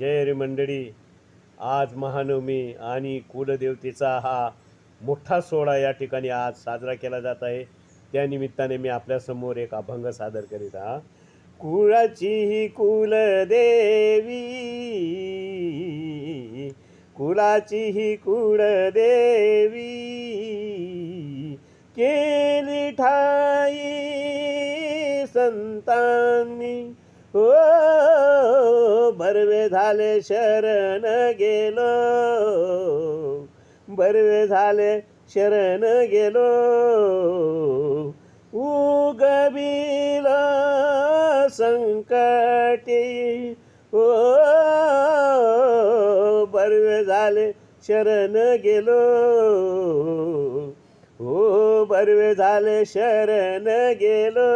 जय रे मंडळी. आज महानवमी आणि कुलदेवतेचा हा मोठा सोहळा या ठिकाणी आज साजरा केला जात आहे. त्यानिमित्ताने मी आपल्यासमोर एक अभंग सादर करीत हा. कुळाची ही कुलदेवी, कुळाची ही कुळदेवी, केली ठाई संतांनी. हो बरवे झाले शरण गेलो, बरवे झाले शरण गेलो, उगबिल संकटी. ओ बरवे झाले शरण गेलो, हो बरवे झाले शरण गेलो,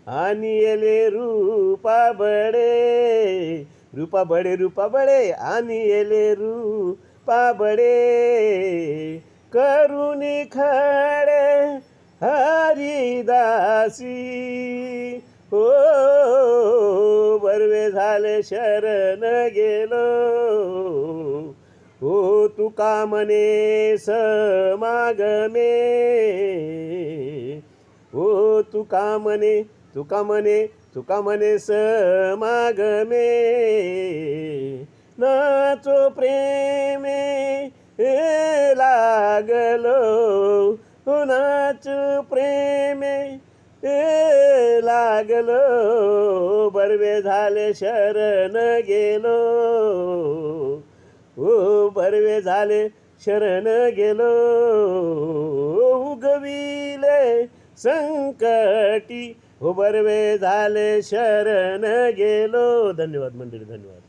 आणि येले रूपा बडे, रूपा बडे, रूपा बडे, आणि येले रूपा बडे, करुणी खडे हरिदासी. हो बरवे झाले शरण गेलो, हो तुका म्हणे समागमे, हो तुका म्हणे, तुका म्हणे, तुका म्हणे समागमे, नाचो प्रेमे लागलो, हो नाच प्रेमे लागलो, बरवे झाले शरण गेलो, हो बरवे झाले शरण गेलो, उगविले संकटी, हो बरवे झाले शरण गेलो. धन्यवाद मंडळी, धन्यवाद.